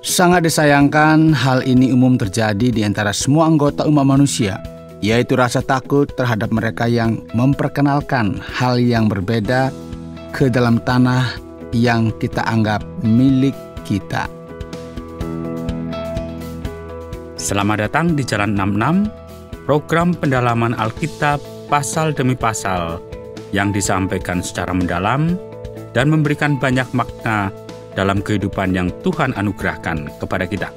Sangat disayangkan hal ini umum terjadi di antara semua anggota umat manusia, yaitu rasa takut terhadap mereka yang memperkenalkan hal yang berbeda ke dalam tanah yang kita anggap milik kita. Selamat datang di Jalan 66, program pendalaman Alkitab pasal demi pasal yang disampaikan secara mendalam dan memberikan banyak makna dalam kehidupan yang Tuhan anugerahkan kepada kita.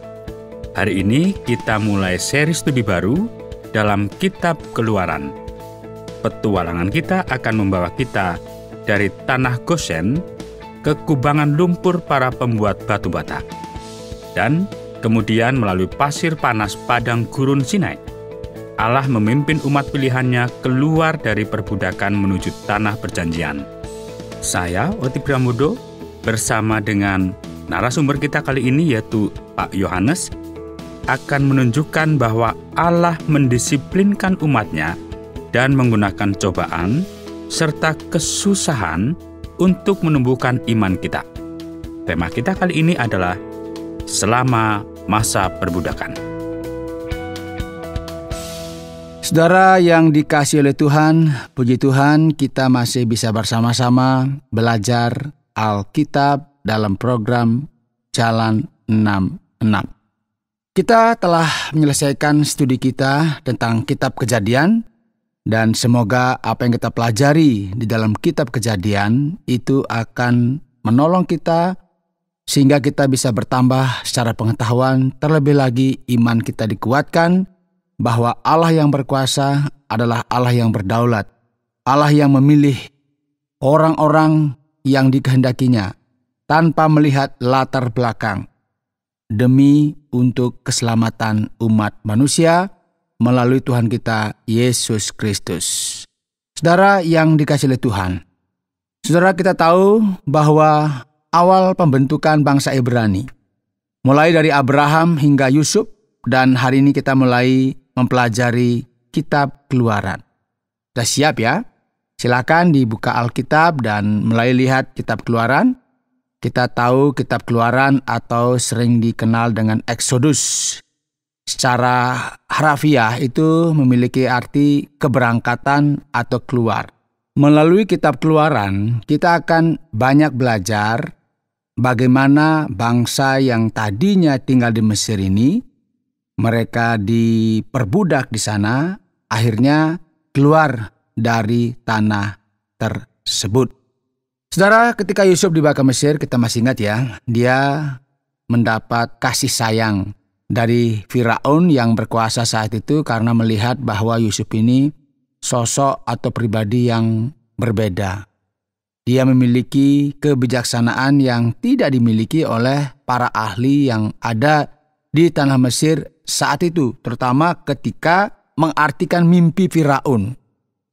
Hari ini kita mulai seri studi baru dalam Kitab Keluaran. Petualangan kita akan membawa kita dari tanah Gosen ke kubangan lumpur para pembuat batu bata, dan kemudian melalui pasir panas padang gurun Sinai. Allah memimpin umat pilihannya keluar dari perbudakan menuju tanah perjanjian. Saya, Oti Pramodo, bersama dengan narasumber kita kali ini yaitu Pak Yohanes, akan menunjukkan bahwa Allah mendisiplinkan umatnya dan menggunakan cobaan serta kesusahan untuk menumbuhkan iman kita. Tema kita kali ini adalah selama masa perbudakan. Saudara yang dikasihi oleh Tuhan, puji Tuhan kita masih bisa bersama-sama belajar Alkitab dalam program Jalan 66. Kita telah menyelesaikan studi kita tentang Kitab Kejadian, dan semoga apa yang kita pelajari di dalam Kitab Kejadian itu akan menolong kita sehingga kita bisa bertambah secara pengetahuan, terlebih lagi iman kita dikuatkan bahwa Allah yang berkuasa adalah Allah yang berdaulat, Allah yang memilih orang-orang yang dikehendakinya tanpa melihat latar belakang demi untuk keselamatan umat manusia melalui Tuhan kita Yesus Kristus. Saudara yang dikasihi oleh Tuhan, saudara kita tahu bahwa awal pembentukan bangsa Ibrani mulai dari Abraham hingga Yusuf, dan hari ini kita mulai mempelajari Kitab Keluaran. Sudah siap ya? Silakan dibuka Alkitab dan mulai lihat Kitab Keluaran. Kita tahu Kitab Keluaran atau sering dikenal dengan Exodus. Secara harafiah itu memiliki arti keberangkatan atau keluar. Melalui Kitab Keluaran, kita akan banyak belajar bagaimana bangsa yang tadinya tinggal di Mesir ini, mereka diperbudak di sana, akhirnya keluar dari tanah tersebut. Saudara, ketika Yusuf dibawa ke Mesir, kita masih ingat ya, dia mendapat kasih sayang dari Firaun yang berkuasa saat itu karena melihat bahwa Yusuf ini sosok atau pribadi yang berbeda. Dia memiliki kebijaksanaan yang tidak dimiliki oleh para ahli yang ada di tanah Mesir saat itu, terutama ketika mengartikan mimpi Firaun.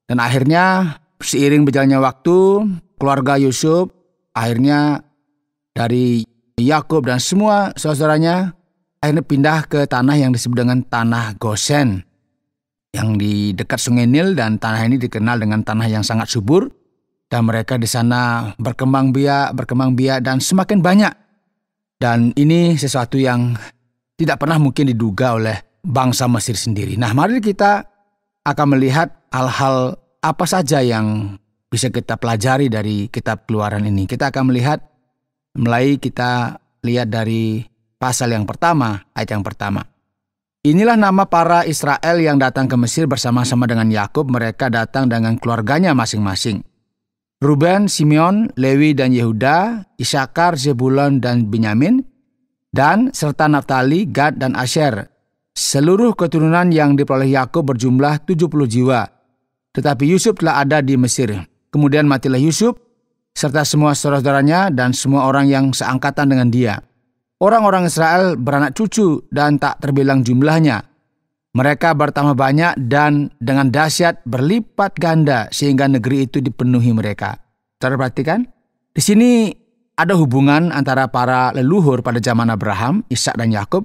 Dan akhirnya seiring berjalannya waktu, keluarga Yusuf akhirnya dari Yakub dan semua saudaranya akhirnya pindah ke tanah yang disebut dengan tanah Gosen yang di dekat Sungai Nil, dan tanah ini dikenal dengan tanah yang sangat subur, dan mereka di sana berkembang biak dan semakin banyak. Dan ini sesuatu yang tidak pernah mungkin diduga oleh bangsa Mesir sendiri. Nah, mari kita akan melihat hal-hal apa saja yang bisa kita pelajari dari Kitab Keluaran ini. Kita akan melihat, mulai kita lihat dari pasal yang pertama, ayat yang pertama. Inilah nama para Israel yang datang ke Mesir bersama-sama dengan Yakub. Mereka datang dengan keluarganya masing-masing. Ruben, Simeon, Lewi dan Yehuda, Isakar, Zebulon dan Benyamin, dan serta Naftali, Gad dan Asher. Seluruh keturunan yang diperoleh Yakub berjumlah 70 jiwa. Tetapi Yusuf telah ada di Mesir. Kemudian matilah Yusuf, serta semua saudara-saudaranya dan semua orang yang seangkatan dengan dia. Orang-orang Israel beranak cucu dan tak terbilang jumlahnya. Mereka bertambah banyak dan dengan dahsyat berlipat ganda sehingga negeri itu dipenuhi mereka. Saudara perhatikan, di sini ada hubungan antara para leluhur pada zaman Abraham, Ishak dan Yakub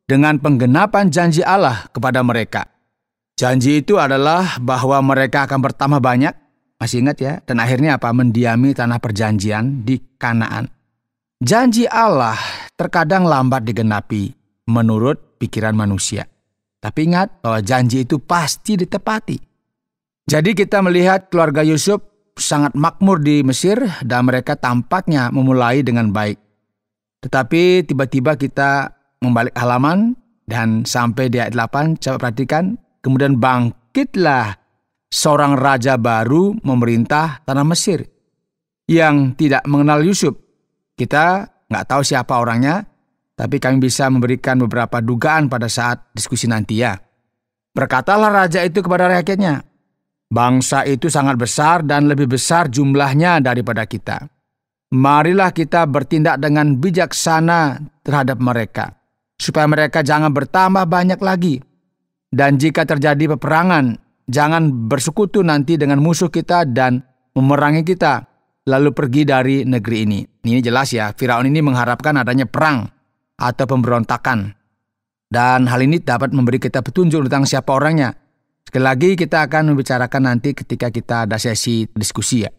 dengan penggenapan janji Allah kepada mereka. Janji itu adalah bahwa mereka akan bertambah banyak, masih ingat ya, dan akhirnya apa? Mendiami tanah perjanjian di Kanaan. Janji Allah terkadang lambat digenapi menurut pikiran manusia. Tapi ingat bahwa janji itu pasti ditepati. Jadi kita melihat keluarga Yusuf sangat makmur di Mesir dan mereka tampaknya memulai dengan baik. Tetapi tiba-tiba kita membalik halaman dan sampai di ayat 8, coba perhatikan. Kemudian bangkitlah seorang raja baru memerintah tanah Mesir yang tidak mengenal Yusuf. Kita nggak tahu siapa orangnya, tapi kami bisa memberikan beberapa dugaan pada saat diskusi nanti ya. Berkatalah raja itu kepada rakyatnya, bangsa itu sangat besar dan lebih besar jumlahnya daripada kita. Marilah kita bertindak dengan bijaksana terhadap mereka, supaya mereka jangan bertambah banyak lagi. Dan jika terjadi peperangan, jangan bersekutu nanti dengan musuh kita dan memerangi kita, lalu pergi dari negeri ini. Ini jelas ya, Firaun ini mengharapkan adanya perang atau pemberontakan. Dan hal ini dapat memberi kita petunjuk tentang siapa orangnya. Sekali lagi kita akan membicarakan nanti ketika kita ada sesi diskusi ya.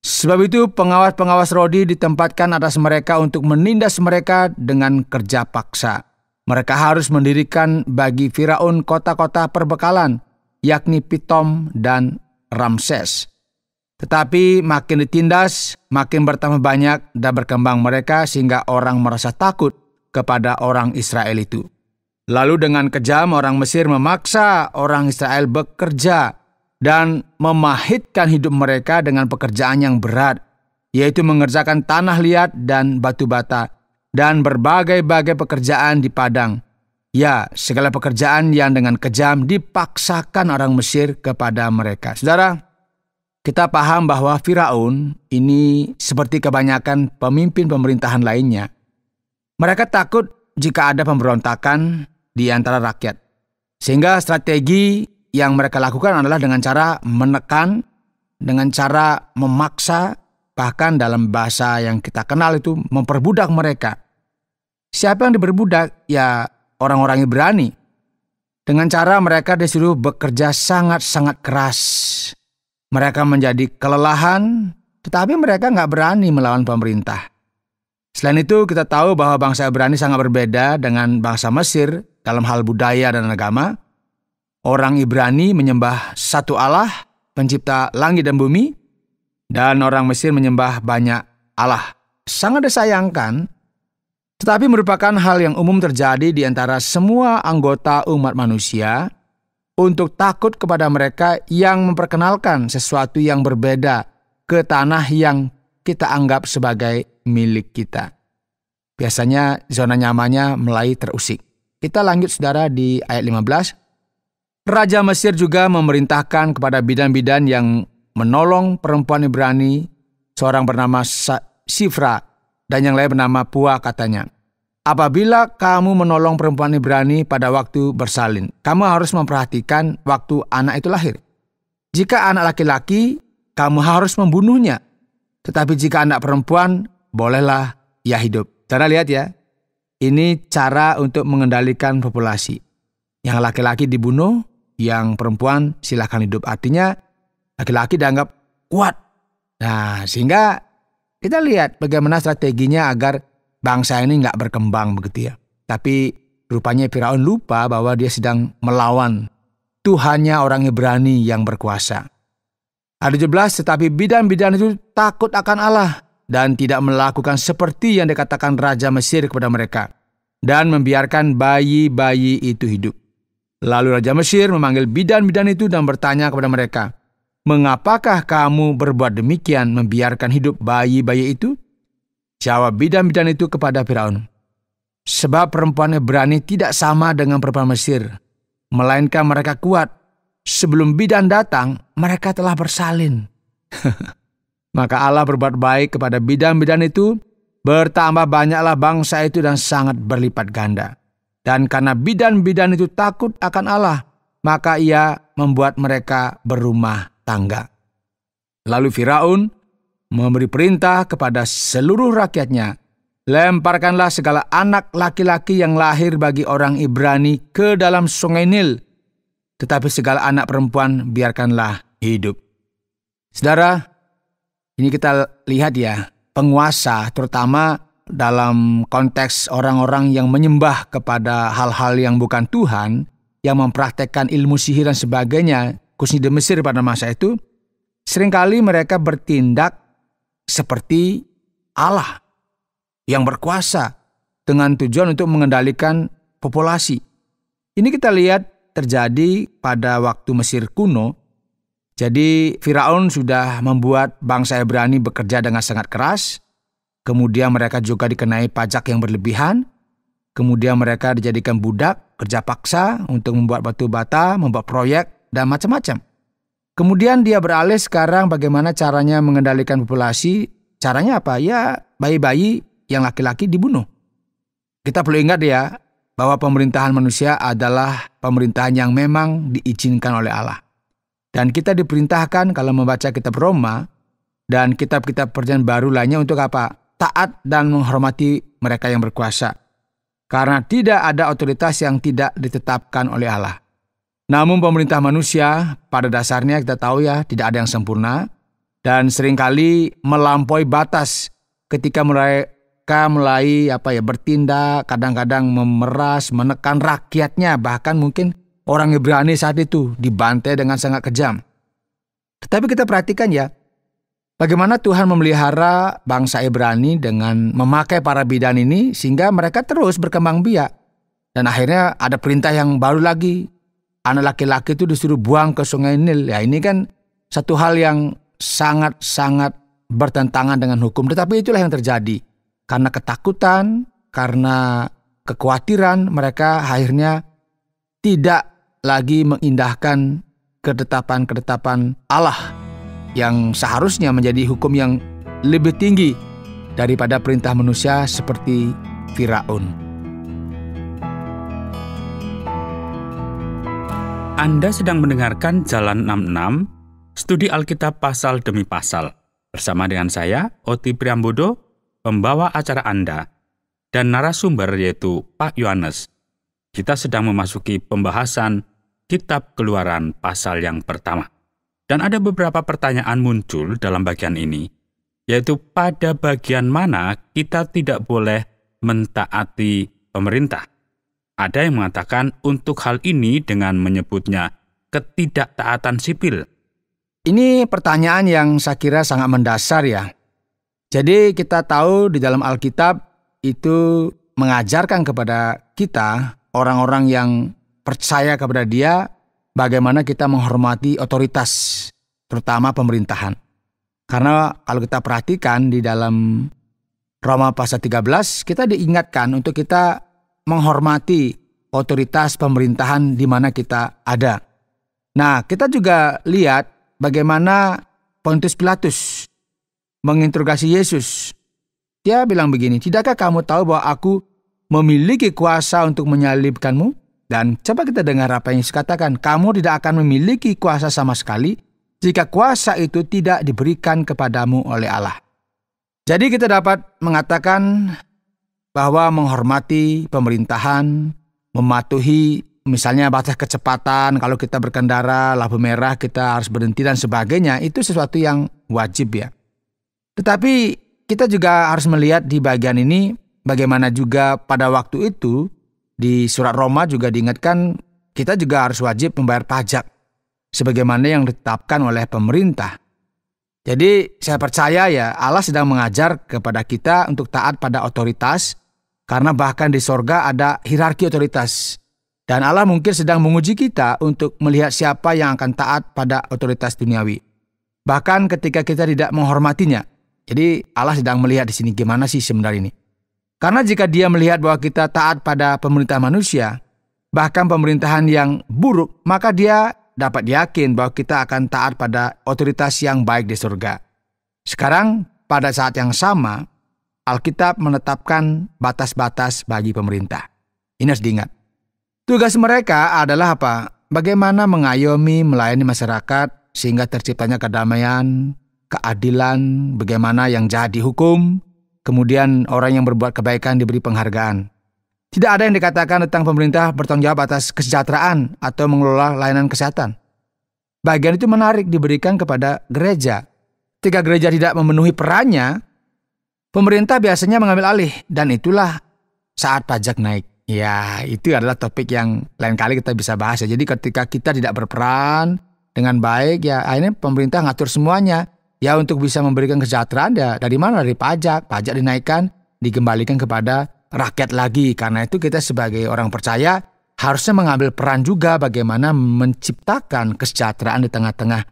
Sebab itu pengawas-pengawas Rodi ditempatkan atas mereka untuk menindas mereka dengan kerja paksa. Mereka harus mendirikan bagi Firaun kota-kota perbekalan, yakni Pitom dan Ramses. Tetapi makin ditindas, makin bertambah banyak dan berkembang mereka sehingga orang merasa takut kepada orang Israel itu. Lalu dengan kejam orang Mesir memaksa orang Israel bekerja dan memahitkan hidup mereka dengan pekerjaan yang berat, yaitu mengerjakan tanah liat dan batu bata dan berbagai-bagai pekerjaan di padang. Ya, segala pekerjaan yang dengan kejam dipaksakan orang Mesir kepada mereka. Saudara, kita paham bahwa Firaun ini seperti kebanyakan pemimpin pemerintahan lainnya. Mereka takut jika ada pemberontakan di antara rakyat. Sehingga strategi yang mereka lakukan adalah dengan cara menekan, dengan cara memaksa, bahkan dalam bahasa yang kita kenal itu memperbudak mereka. Siapa yang diperbudak? Ya orang-orang Ibrani. Dengan cara mereka disuruh bekerja sangat-sangat keras. Mereka menjadi kelelahan, tetapi mereka nggak berani melawan pemerintah. Selain itu, kita tahu bahwa bangsa Ibrani sangat berbeda dengan bangsa Mesir dalam hal budaya dan agama. Orang Ibrani menyembah satu Allah, pencipta langit dan bumi, dan orang Mesir menyembah banyak Allah. Sangat disayangkan, tetapi merupakan hal yang umum terjadi di antara semua anggota umat manusia, untuk takut kepada mereka yang memperkenalkan sesuatu yang berbeda ke tanah yang kita anggap sebagai milik kita. Biasanya zona nyamannya mulai terusik. Kita lanjut saudara di ayat 15. Raja Mesir juga memerintahkan kepada bidan-bidan yang menolong perempuan Ibrani, seorang bernama Sifra dan yang lain bernama Pua, katanya, apabila kamu menolong perempuan Ibrani pada waktu bersalin, kamu harus memperhatikan waktu anak itu lahir. Jika anak laki-laki, kamu harus membunuhnya. Tetapi jika anak perempuan, bolehlah ia hidup. Cara lihat ya, ini cara untuk mengendalikan populasi. Yang laki-laki dibunuh, yang perempuan silakan hidup. Artinya laki-laki dianggap kuat. Nah, sehingga kita lihat bagaimana strateginya agar bangsa ini nggak berkembang begitu ya. Tapi rupanya Firaun lupa bahwa dia sedang melawan Tuhannya orang Ibrani yang berkuasa. Ayat 17, tetapi bidan-bidan itu takut akan Allah dan tidak melakukan seperti yang dikatakan Raja Mesir kepada mereka, dan membiarkan bayi-bayi itu hidup. Lalu Raja Mesir memanggil bidan-bidan itu dan bertanya kepada mereka, mengapakah kamu berbuat demikian membiarkan hidup bayi-bayi itu? Jawab bidan-bidan itu kepada Firaun, sebab perempuan Ibrani tidak sama dengan perempuan Mesir, melainkan mereka kuat. Sebelum bidan datang, mereka telah bersalin. Maka Allah berbuat baik kepada bidan-bidan itu, bertambah banyaklah bangsa itu dan sangat berlipat ganda. Dan karena bidan-bidan itu takut akan Allah, maka ia membuat mereka berumah tangga. Lalu Firaun memberi perintah kepada seluruh rakyatnya, lemparkanlah segala anak laki-laki yang lahir bagi orang Ibrani ke dalam sungai Nil, tetapi segala anak perempuan biarkanlah hidup. Saudara, ini kita lihat ya, penguasa terutama dalam konteks orang-orang yang menyembah kepada hal-hal yang bukan Tuhan, yang mempraktekkan ilmu sihir dan sebagainya, khususnya di Mesir pada masa itu, seringkali mereka bertindak seperti Allah yang berkuasa dengan tujuan untuk mengendalikan populasi. Ini kita lihat terjadi pada waktu Mesir kuno. Jadi Firaun sudah membuat bangsa Ibrani bekerja dengan sangat keras. Kemudian mereka juga dikenai pajak yang berlebihan. Kemudian mereka dijadikan budak, kerja paksa untuk membuat batu bata, membuat proyek, dan macam-macam. Kemudian dia beralih sekarang bagaimana caranya mengendalikan populasi. Caranya apa? Ya, bayi-bayi yang laki-laki dibunuh. Kita perlu ingat ya, bahwa pemerintahan manusia adalah pemerintahan yang memang diizinkan oleh Allah. Dan kita diperintahkan kalau membaca kitab Roma dan kitab-kitab perjanjian baru lainnya untuk apa? Taat dan menghormati mereka yang berkuasa. Karena tidak ada otoritas yang tidak ditetapkan oleh Allah. Namun pemerintah manusia pada dasarnya kita tahu ya tidak ada yang sempurna dan seringkali melampaui batas ketika mereka mulai bertindak, kadang-kadang memeras, menekan rakyatnya, bahkan mungkin orang Ibrani saat itu dibantai dengan sangat kejam. Tetapi kita perhatikan ya, bagaimana Tuhan memelihara bangsa Ibrani dengan memakai para bidan ini sehingga mereka terus berkembang biak. Dan akhirnya ada perintah yang baru lagi. Anak laki-laki itu disuruh buang ke sungai Nil. Ya ini kan satu hal yang sangat-sangat bertentangan dengan hukum. Tetapi itulah yang terjadi. Karena ketakutan, karena kekhawatiran, mereka akhirnya tidak lagi mengindahkan ketetapan-ketetapan Allah yang seharusnya menjadi hukum yang lebih tinggi daripada perintah manusia seperti Firaun. Anda sedang mendengarkan Jalan 66, studi Alkitab pasal demi pasal. Bersama dengan saya, Oti Priambodo, pembawa acara Anda, dan narasumber yaitu Pak Yohanes. Kita sedang memasuki pembahasan Kitab Keluaran pasal yang pertama. Dan ada beberapa pertanyaan muncul dalam bagian ini, yaitu pada bagian mana kita tidak boleh mentaati pemerintah. Ada yang mengatakan untuk hal ini dengan menyebutnya ketidaktaatan sipil. Ini pertanyaan yang saya kira sangat mendasar ya. Jadi kita tahu di dalam Alkitab itu mengajarkan kepada kita, orang-orang yang percaya kepada Dia, bagaimana kita menghormati otoritas, terutama pemerintahan. Karena kalau kita perhatikan di dalam Roma pasal 13, kita diingatkan untuk kita menghormati otoritas pemerintahan di mana kita ada. Nah, kita juga lihat bagaimana Pontius Pilatus menginterogasi Yesus. Dia bilang begini, "Tidakkah kamu tahu bahwa aku memiliki kuasa untuk menyalibkanmu?" Dan coba kita dengar apa yang Yesus katakan, "Kamu tidak akan memiliki kuasa sama sekali jika kuasa itu tidak diberikan kepadamu oleh Allah." Jadi kita dapat mengatakan bahwa menghormati pemerintahan, mematuhi misalnya batas kecepatan, kalau kita berkendara lampu merah kita harus berhenti dan sebagainya, itu sesuatu yang wajib ya. Tetapi kita juga harus melihat di bagian ini bagaimana juga pada waktu itu di surat Roma juga diingatkan kita juga harus wajib membayar pajak sebagaimana yang ditetapkan oleh pemerintah. Jadi saya percaya ya Allah sedang mengajar kepada kita untuk taat pada otoritas, karena bahkan di sorga ada hierarki otoritas. Dan Allah mungkin sedang menguji kita untuk melihat siapa yang akan taat pada otoritas duniawi. Bahkan ketika kita tidak menghormatinya. Jadi Allah sedang melihat di sini gimana sih sebenarnya ini. Karena jika Dia melihat bahwa kita taat pada pemerintah manusia, bahkan pemerintahan yang buruk, maka Dia dapat yakin bahwa kita akan taat pada otoritas yang baik di surga. Sekarang pada saat yang sama, Alkitab menetapkan batas-batas bagi pemerintah. Ini harus diingat. Tugas mereka adalah apa? Bagaimana mengayomi, melayani masyarakat sehingga terciptanya kedamaian, keadilan, bagaimana yang jahat dihukum, kemudian orang yang berbuat kebaikan diberi penghargaan. Tidak ada yang dikatakan tentang pemerintah bertanggung jawab atas kesejahteraan atau mengelola layanan kesehatan. Bagian itu menarik diberikan kepada gereja. Ketika gereja tidak memenuhi perannya, Pemerintah biasanya mengambil alih dan itulah saat pajak naik. Ya, itu adalah topik yang lain kali kita bisa bahas ya. Jadi ketika kita tidak berperan dengan baik, ya akhirnya pemerintah ngatur semuanya. Ya untuk bisa memberikan kesejahteraan ya dari mana? Dari pajak. Pajak dinaikkan, dikembalikan kepada rakyat lagi. Karena itu kita sebagai orang percaya harusnya mengambil peran juga bagaimana menciptakan kesejahteraan di tengah-tengah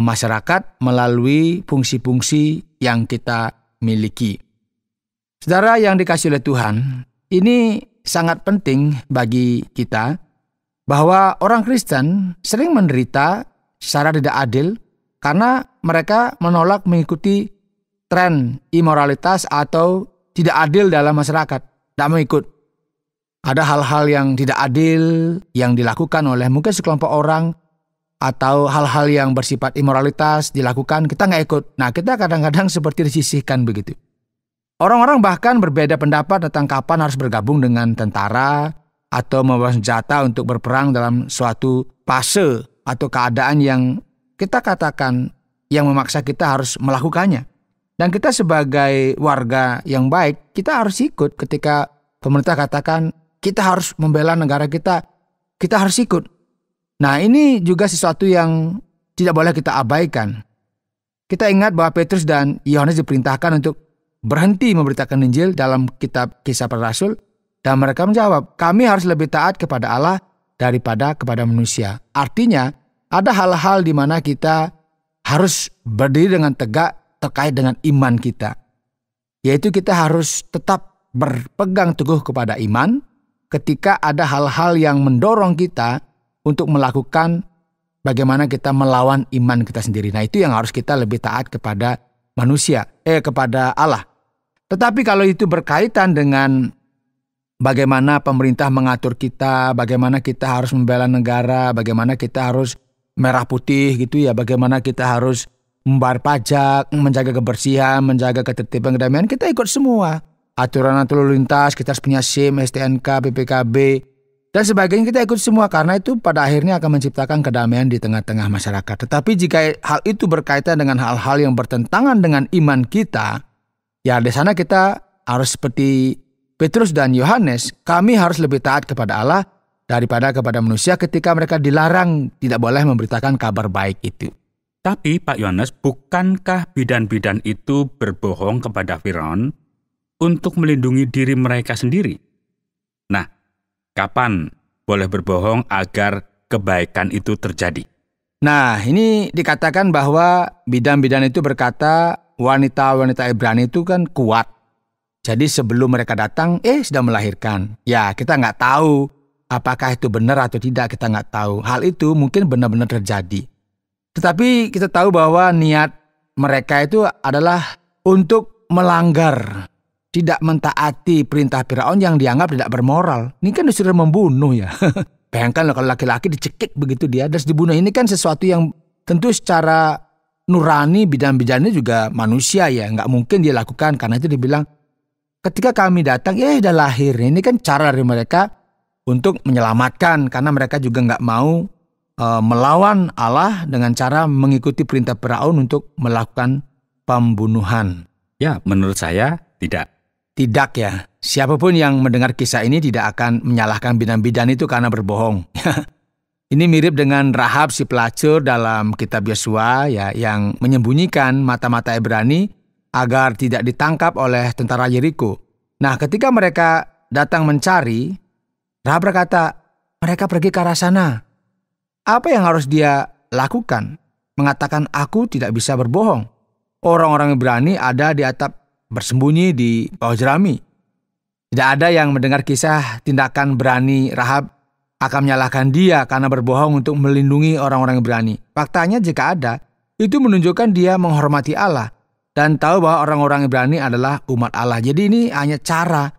masyarakat melalui fungsi-fungsi yang kita miliki. Saudara yang dikasihi oleh Tuhan, ini sangat penting bagi kita bahwa orang Kristen sering menderita secara tidak adil karena mereka menolak mengikuti tren imoralitas atau tidak adil dalam masyarakat. Tidak mengikut. Ada hal-hal yang tidak adil yang dilakukan oleh mungkin sekelompok orang atau hal-hal yang bersifat imoralitas dilakukan, kita nggak ikut. Nah, kita kadang-kadang seperti disisihkan begitu. Orang-orang bahkan berbeda pendapat tentang kapan harus bergabung dengan tentara atau membawa senjata untuk berperang dalam suatu fase atau keadaan yang kita katakan yang memaksa kita harus melakukannya. Dan kita sebagai warga yang baik, kita harus ikut ketika pemerintah katakan kita harus membela negara kita harus ikut. Nah, ini juga sesuatu yang tidak boleh kita abaikan. Kita ingat bahwa Petrus dan Yohanes diperintahkan untuk berhenti memberitakan Injil dalam kitab Kisah Para Rasul, dan mereka menjawab, kami harus lebih taat kepada Allah daripada kepada manusia. Artinya, ada hal-hal di mana kita harus berdiri dengan tegak terkait dengan iman kita. Yaitu kita harus tetap berpegang teguh kepada iman ketika ada hal-hal yang mendorong kita untuk melakukan bagaimana kita melawan iman kita sendiri. Nah, itu yang harus kita lebih taat kepada manusia, kepada Allah. Tetapi kalau itu berkaitan dengan bagaimana pemerintah mengatur kita, bagaimana kita harus membela negara, bagaimana kita harus merah putih gitu ya, bagaimana kita harus membayar pajak, menjaga kebersihan, menjaga ketertiban kedamaian, kita ikut semua. Aturan-aturan lalu lintas, kita harus punya SIM, STNK, PPKB, dan sebagainya, kita ikut semua karena itu pada akhirnya akan menciptakan kedamaian di tengah-tengah masyarakat. Tetapi jika hal itu berkaitan dengan hal-hal yang bertentangan dengan iman kita, ya di sana kita harus seperti Petrus dan Yohanes, kami harus lebih taat kepada Allah daripada kepada manusia ketika mereka dilarang tidak boleh memberitakan kabar baik itu. Tapi Pak Yohanes, bukankah bidan-bidan itu berbohong kepada Firaun untuk melindungi diri mereka sendiri? Nah, kapan boleh berbohong agar kebaikan itu terjadi? Nah, ini dikatakan bahwa bidan-bidan itu berkata wanita-wanita Ibrani itu kan kuat. Jadi sebelum mereka datang, sudah melahirkan. Ya, kita nggak tahu apakah itu benar atau tidak, kita nggak tahu. Hal itu mungkin benar-benar terjadi. Tetapi kita tahu bahwa niat mereka itu adalah untuk melanggar, tidak mentaati perintah Firaun yang dianggap tidak bermoral. Ini kan disuruh membunuh ya. Bayangkan kalau laki-laki dicekik begitu dia, terus dibunuh. Ini kan sesuatu yang tentu secara nurani bidan-bidannya juga manusia ya. Nggak mungkin dia lakukan, karena itu dibilang ketika kami datang, udah lahir. Ini kan cara dari mereka untuk menyelamatkan, karena mereka juga nggak mau melawan Allah dengan cara mengikuti perintah Firaun untuk melakukan pembunuhan. Ya, menurut saya tidak. Tidak ya. Siapapun yang mendengar kisah ini tidak akan menyalahkan bidan-bidan itu karena berbohong. Ini mirip dengan Rahab si pelacur dalam kitab Yosua ya, yang menyembunyikan mata-mata Ibrani agar tidak ditangkap oleh tentara Yeriko. Nah, ketika mereka datang mencari, Rahab berkata, mereka pergi ke arah sana. Apa yang harus dia lakukan? Mengatakan, aku tidak bisa berbohong. Orang-orang Ibrani ada di atap bersembunyi di bawah jerami. Tidak ada yang mendengar kisah tindakan berani Rahab akan menyalahkan dia karena berbohong untuk melindungi orang-orang Ibrani. Faktanya jika ada, itu menunjukkan dia menghormati Allah dan tahu bahwa orang-orang Ibrani adalah umat Allah. Jadi ini hanya cara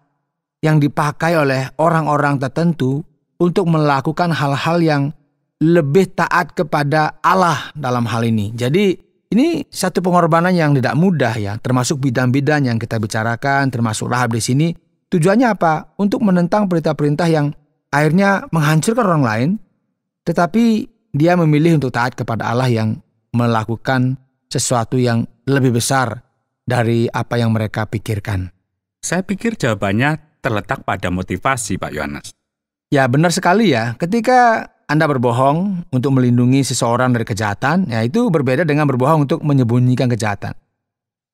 yang dipakai oleh orang-orang tertentu untuk melakukan hal-hal yang lebih taat kepada Allah dalam hal ini. Jadi ini satu pengorbanan yang tidak mudah ya, termasuk bidan-bidan yang kita bicarakan, termasuk Rahab di sini. Tujuannya apa? Untuk menentang perintah-perintah yang akhirnya menghancurkan orang lain, tetapi dia memilih untuk taat kepada Allah yang melakukan sesuatu yang lebih besar dari apa yang mereka pikirkan. Saya pikir jawabannya terletak pada motivasi, Pak Yohanes. Ya, benar sekali ya. Ketika Anda berbohong untuk melindungi seseorang dari kejahatan, ya itu berbeda dengan berbohong untuk menyembunyikan kejahatan.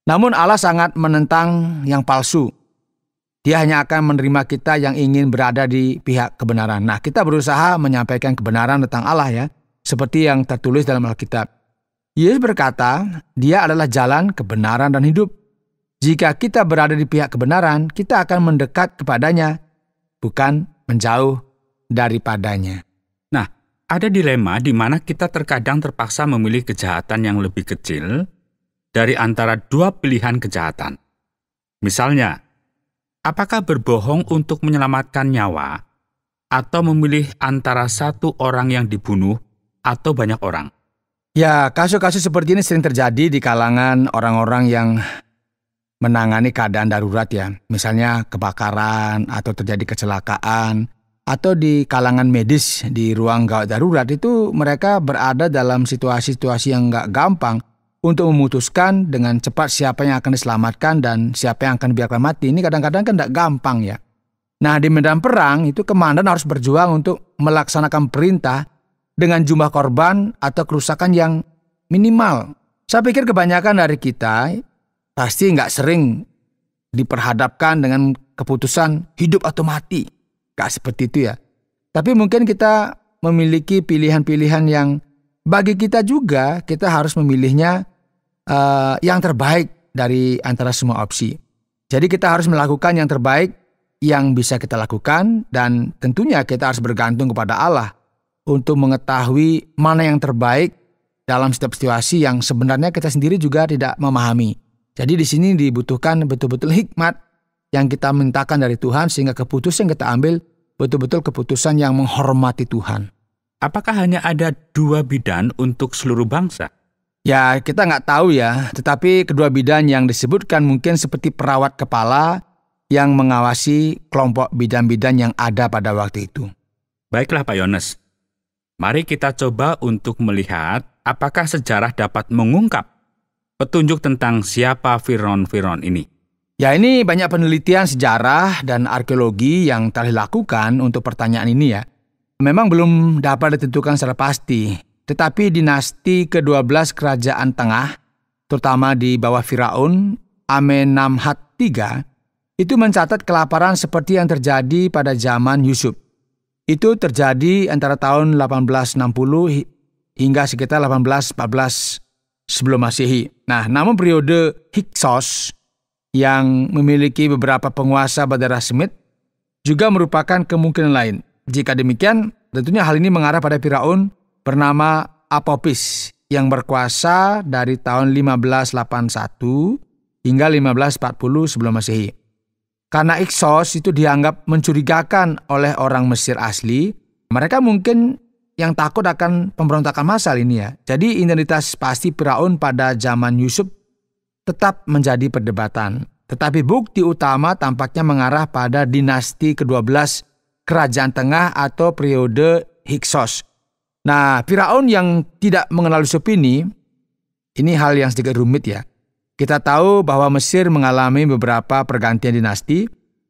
Namun Allah sangat menentang yang palsu. Dia hanya akan menerima kita yang ingin berada di pihak kebenaran. Nah, kita berusaha menyampaikan kebenaran tentang Allah ya, seperti yang tertulis dalam Alkitab. Yesus berkata, Dia adalah jalan, kebenaran, dan hidup. Jika kita berada di pihak kebenaran, kita akan mendekat kepadanya, bukan menjauh daripadanya. Nah, ada dilema di mana kita terkadang terpaksa memilih kejahatan yang lebih kecil dari antara dua pilihan kejahatan. Misalnya, apakah berbohong untuk menyelamatkan nyawa atau memilih antara satu orang yang dibunuh atau banyak orang? Ya, kasus-kasus seperti ini sering terjadi di kalangan orang-orang yang menangani keadaan darurat ya. Misalnya kebakaran atau terjadi kecelakaan. Atau di kalangan medis di ruang gawat darurat itu mereka berada dalam situasi-situasi yang nggak gampang untuk memutuskan dengan cepat siapa yang akan diselamatkan dan siapa yang akan dibiarkan mati. Ini kadang-kadang kan nggak gampang ya. Nah, di medan perang itu komandan harus berjuang untuk melaksanakan perintah dengan jumlah korban atau kerusakan yang minimal. Saya pikir kebanyakan dari kita pasti nggak sering diperhadapkan dengan keputusan hidup atau mati. Gak seperti itu ya. Tapi mungkin kita memiliki pilihan-pilihan yang bagi kita juga kita harus memilihnya yang terbaik dari antara semua opsi. Jadi kita harus melakukan yang terbaik yang bisa kita lakukan dan tentunya kita harus bergantung kepada Allah untuk mengetahui mana yang terbaik dalam setiap situasi yang sebenarnya kita sendiri juga tidak memahami. Jadi di sini dibutuhkan betul-betul hikmat yang kita mintakan dari Tuhan sehingga keputusan yang kita ambil betul-betul keputusan yang menghormati Tuhan. Apakah hanya ada dua bidan untuk seluruh bangsa? Ya, kita nggak tahu ya, tetapi kedua bidan yang disebutkan mungkin seperti perawat kepala yang mengawasi kelompok bidan-bidan yang ada pada waktu itu. Baiklah Pak Yohanes, mari kita coba untuk melihat apakah sejarah dapat mengungkap petunjuk tentang siapa Firaun ini. Ya, ini banyak penelitian sejarah dan arkeologi yang telah dilakukan untuk pertanyaan ini ya. Memang belum dapat ditentukan secara pasti, tetapi dinasti ke-12 kerajaan tengah, terutama di bawah Firaun, Amenemhat III, itu mencatat kelaparan seperti yang terjadi pada zaman Yusuf. Itu terjadi antara tahun 1860 hingga sekitar 1814 sebelum Masehi. Nah, namun periode Hyksos yang memiliki beberapa penguasa berdarah Semit juga merupakan kemungkinan lain. Jika demikian, tentunya hal ini mengarah pada Firaun bernama Apopis yang berkuasa dari tahun 1581 hingga 1540 sebelum Masehi. Karena Hyksos itu dianggap mencurigakan oleh orang Mesir asli, mereka mungkin yang takut akan pemberontakan massal ini ya. Jadi identitas pasti Firaun pada zaman Yusuf tetap menjadi perdebatan. Tetapi bukti utama tampaknya mengarah pada dinasti ke-12 kerajaan tengah atau periode Hyksos. Nah, Firaun yang tidak mengenal Yusuf ini hal yang sedikit rumit ya. Kita tahu bahwa Mesir mengalami beberapa pergantian dinasti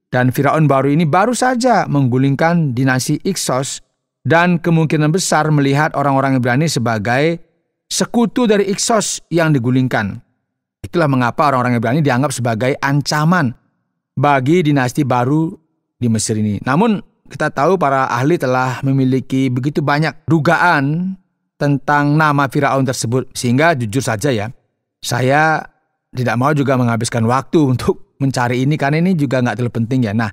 dan Firaun baru ini baru saja menggulingkan dinasti Hyksos dan kemungkinan besar melihat orang-orang Ibrani sebagai sekutu dari Hyksos yang digulingkan. Itulah mengapa orang-orang Ibrani dianggap sebagai ancaman bagi dinasti baru di Mesir ini. Namun kita tahu para ahli telah memiliki begitu banyak dugaan tentang nama Firaun tersebut. Sehingga jujur saja ya, saya tidak mau juga menghabiskan waktu untuk mencari ini karena ini juga nggak terlalu penting ya. Nah,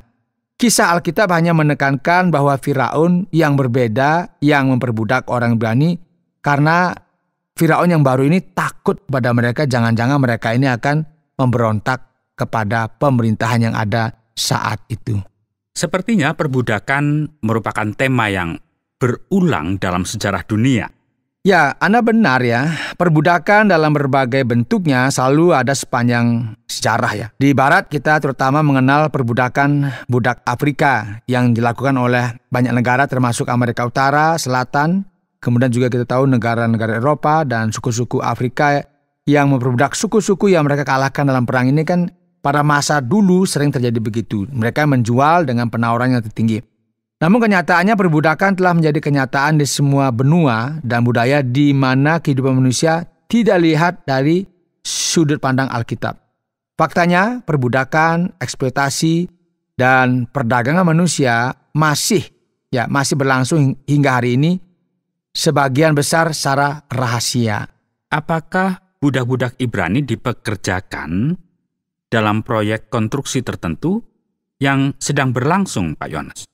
kisah Alkitab hanya menekankan bahwa Firaun yang berbeda yang memperbudak orang Ibrani karena Firaun yang baru ini takut pada mereka, jangan-jangan mereka ini akan memberontak kepada pemerintahan yang ada saat itu. Sepertinya perbudakan merupakan tema yang berulang dalam sejarah dunia. Ya, Anda benar ya. Perbudakan dalam berbagai bentuknya selalu ada sepanjang sejarah ya. Di Barat kita terutama mengenal perbudakan budak Afrika yang dilakukan oleh banyak negara termasuk Amerika Utara, Selatan. Kemudian juga kita tahu negara-negara Eropa dan suku-suku Afrika yang memperbudak suku-suku yang mereka kalahkan dalam perang ini kan pada masa dulu sering terjadi begitu. Mereka menjual dengan penawaran yang tertinggi. Namun kenyataannya perbudakan telah menjadi kenyataan di semua benua dan budaya di mana kehidupan manusia tidak lihat dari sudut pandang Alkitab. Faktanya perbudakan, eksploitasi, dan perdagangan manusia masih berlangsung hingga hari ini, sebagian besar secara rahasia. Apakah budak-budak Ibrani dipekerjakan dalam proyek konstruksi tertentu yang sedang berlangsung, Pak Yohanes?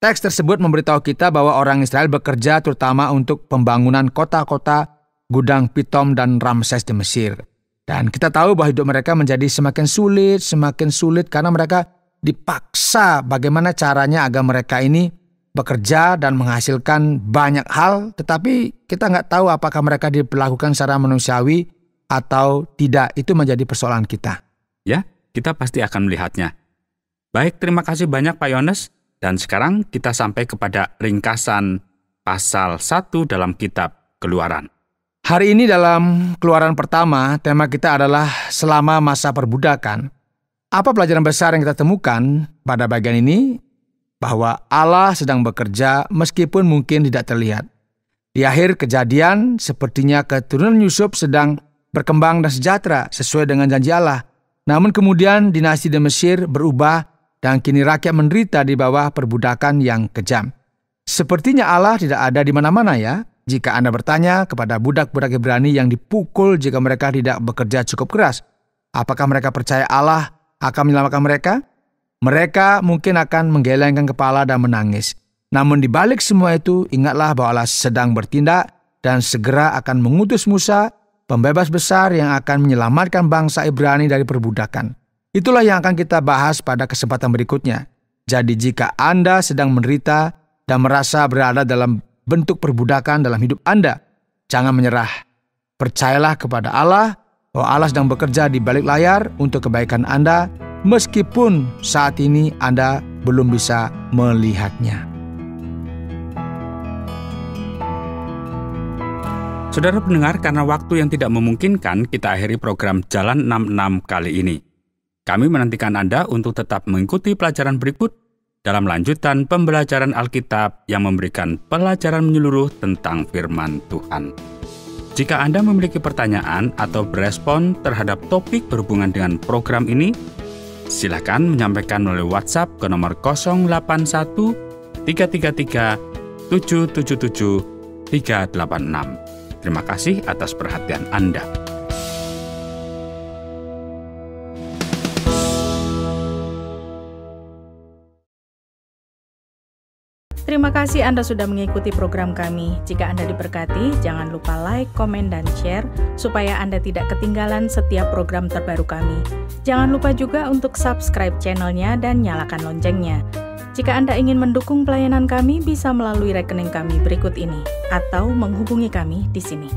Teks tersebut memberitahu kita bahwa orang Israel bekerja terutama untuk pembangunan kota-kota Gudang Pitom dan Ramses di Mesir. Dan kita tahu bahwa hidup mereka menjadi semakin sulit karena mereka dipaksa bagaimana caranya agar mereka ini bekerja dan menghasilkan banyak hal, tetapi kita nggak tahu apakah mereka diperlakukan secara manusiawi atau tidak. Itu menjadi persoalan kita. Ya, kita pasti akan melihatnya. Baik, terima kasih banyak Pak Yohanes. Dan sekarang kita sampai kepada ringkasan pasal 1 dalam kitab Keluaran. Hari ini dalam Keluaran pertama, tema kita adalah selama masa perbudakan. Apa pelajaran besar yang kita temukan pada bagian ini? Bahwa Allah sedang bekerja meskipun mungkin tidak terlihat. Di akhir Kejadian, sepertinya keturunan Yusuf sedang berkembang dan sejahtera sesuai dengan janji Allah. Namun kemudian dinasti di Mesir berubah dan kini rakyat menderita di bawah perbudakan yang kejam. Sepertinya Allah tidak ada di mana-mana ya. Jika Anda bertanya kepada budak-budak Ibrani yang dipukul jika mereka tidak bekerja cukup keras, apakah mereka percaya Allah akan menyelamatkan mereka? Mereka mungkin akan menggelengkan kepala dan menangis. Namun di balik semua itu, ingatlah bahwa Allah sedang bertindak dan segera akan mengutus Musa, pembebas besar yang akan menyelamatkan bangsa Ibrani dari perbudakan. Itulah yang akan kita bahas pada kesempatan berikutnya. Jadi jika Anda sedang menderita dan merasa berada dalam bentuk perbudakan dalam hidup Anda, jangan menyerah. Percayalah kepada Allah bahwa Allah sedang bekerja di balik layar untuk kebaikan Anda, meskipun saat ini Anda belum bisa melihatnya. Saudara pendengar, karena waktu yang tidak memungkinkan, kita akhiri program Jalan 66 kali ini. Kami menantikan Anda untuk tetap mengikuti pelajaran berikut dalam lanjutan pembelajaran Alkitab yang memberikan pelajaran menyeluruh tentang firman Tuhan. Jika Anda memiliki pertanyaan atau berespon terhadap topik berhubungan dengan program ini, silakan menyampaikan melalui WhatsApp ke nomor 081 333 777 386. Terima kasih atas perhatian Anda. Terima kasih Anda sudah mengikuti program kami. Jika Anda diberkati, jangan lupa like, komen, dan share supaya Anda tidak ketinggalan setiap program terbaru kami. Jangan lupa juga untuk subscribe channelnya dan nyalakan loncengnya. Jika Anda ingin mendukung pelayanan kami, bisa melalui rekening kami berikut ini atau menghubungi kami di sini.